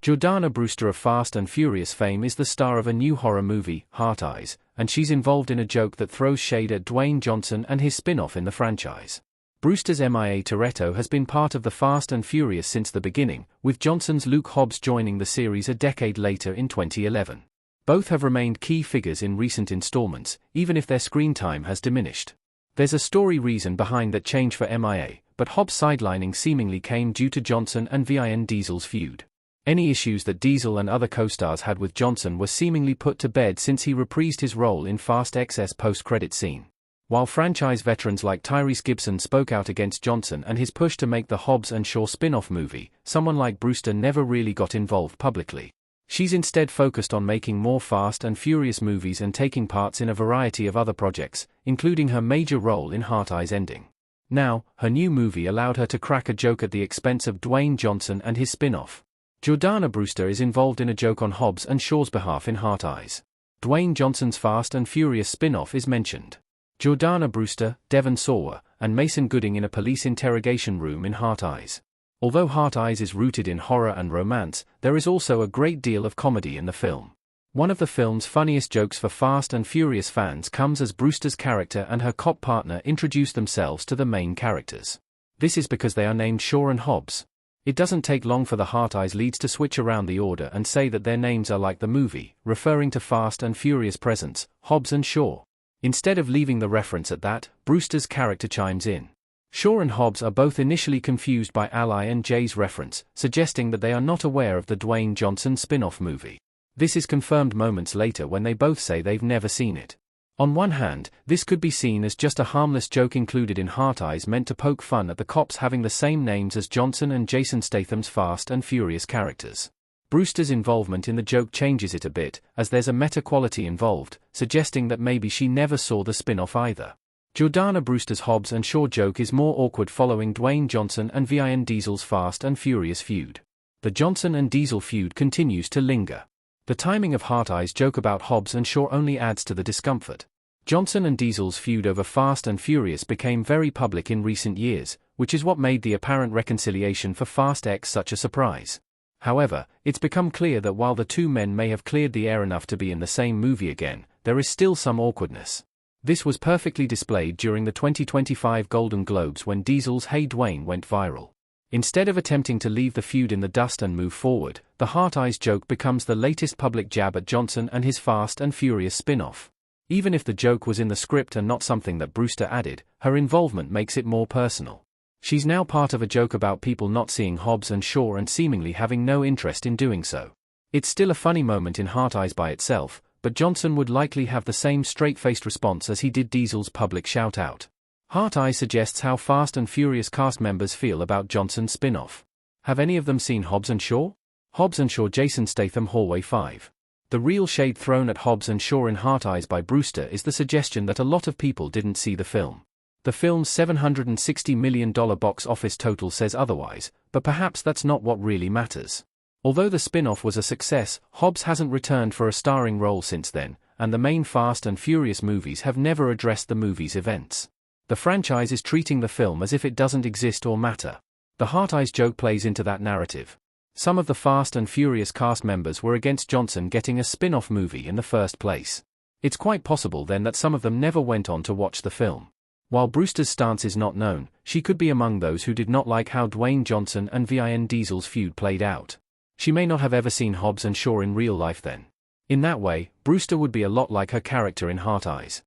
Jordana Brewster of Fast and Furious fame is the star of a new horror movie, Heart Eyes, and she's involved in a joke that throws shade at Dwayne Johnson and his spin-off in the franchise. Brewster's MIA Toretto has been part of the Fast and Furious since the beginning, with Johnson's Luke Hobbs joining the series a decade later in 2011. Both have remained key figures in recent installments, even if their screen time has diminished. There's a story reason behind that change for MIA, but Hobbs' sidelining seemingly came due to Johnson and Vin Diesel's feud. Any issues that Diesel and other co-stars had with Johnson were seemingly put to bed since he reprised his role in Fast X's post-credit scene. While franchise veterans like Tyrese Gibson spoke out against Johnson and his push to make the Hobbs and Shaw spin-off movie, someone like Brewster never really got involved publicly. She's instead focused on making more Fast and Furious movies and taking parts in a variety of other projects, including her major role in Heart Eyes ending. Now, her new movie allowed her to crack a joke at the expense of Dwayne Johnson and his spin-off. Jordana Brewster is involved in a joke on Hobbs and Shaw's behalf in Heart Eyes. Dwayne Johnson's Fast and Furious spin-off is mentioned. Jordana Brewster, Devon Sawa, and Mason Gooding in a police interrogation room in Heart Eyes. Although Heart Eyes is rooted in horror and romance, there is also a great deal of comedy in the film. One of the film's funniest jokes for Fast and Furious fans comes as Brewster's character and her cop partner introduce themselves to the main characters. This is because they are named Shaw and Hobbs. It doesn't take long for the Heart Eyes leads to switch around the order and say that their names are like the movie, referring to Fast and Furious presents, Hobbs and Shaw. Instead of leaving the reference at that, Brewster's character chimes in. Shaw and Hobbs are both initially confused by Ally and Jay's reference, suggesting that they are not aware of the Dwayne Johnson spin-off movie. This is confirmed moments later when they both say they've never seen it. On one hand, this could be seen as just a harmless joke included in Heart Eyes meant to poke fun at the cops having the same names as Johnson and Jason Statham's Fast and Furious characters. Brewster's involvement in the joke changes it a bit, as there's a meta quality involved, suggesting that maybe she never saw the spin-off either. Jordana Brewster's Hobbs and Shaw joke is more awkward following Dwayne Johnson and Vin Diesel's Fast and Furious feud. The Johnson and Diesel feud continues to linger. The timing of Heart Eyes' joke about Hobbs and Shaw only adds to the discomfort. Johnson and Diesel's feud over Fast and Furious became very public in recent years, which is what made the apparent reconciliation for Fast X such a surprise. However, it's become clear that while the two men may have cleared the air enough to be in the same movie again, there is still some awkwardness. This was perfectly displayed during the 2025 Golden Globes when Diesel's Hey Dwayne went viral. Instead of attempting to leave the feud in the dust and move forward, the Heart Eyes joke becomes the latest public jab at Johnson and his Fast and Furious spin-off. Even if the joke was in the script and not something that Brewster added, her involvement makes it more personal. She's now part of a joke about people not seeing Hobbs and Shaw and seemingly having no interest in doing so. It's still a funny moment in Heart Eyes by itself, but Johnson would likely have the same straight-faced response as he did Diesel's public shout-out. Heart Eyes suggests how Fast and Furious cast members feel about Johnson's spin-off. Have any of them seen Hobbs and Shaw? Hobbs and Shaw Jason Statham Hallway 5. The real shade thrown at Hobbs and Shaw in Heart Eyes by Brewster is the suggestion that a lot of people didn't see the film. The film's $760 million box office total says otherwise, but perhaps that's not what really matters. Although the spin-off was a success, Hobbs hasn't returned for a starring role since then, and the main Fast and Furious movies have never addressed the movie's events. The franchise is treating the film as if it doesn't exist or matter. The Heart Eyes joke plays into that narrative. Some of the Fast and Furious cast members were against Johnson getting a spin-off movie in the first place. It's quite possible then that some of them never went on to watch the film. While Brewster's stance is not known, she could be among those who did not like how Dwayne Johnson and Vin Diesel's feud played out. She may not have ever seen Hobbs and Shaw in real life then. In that way, Brewster would be a lot like her character in Heart Eyes.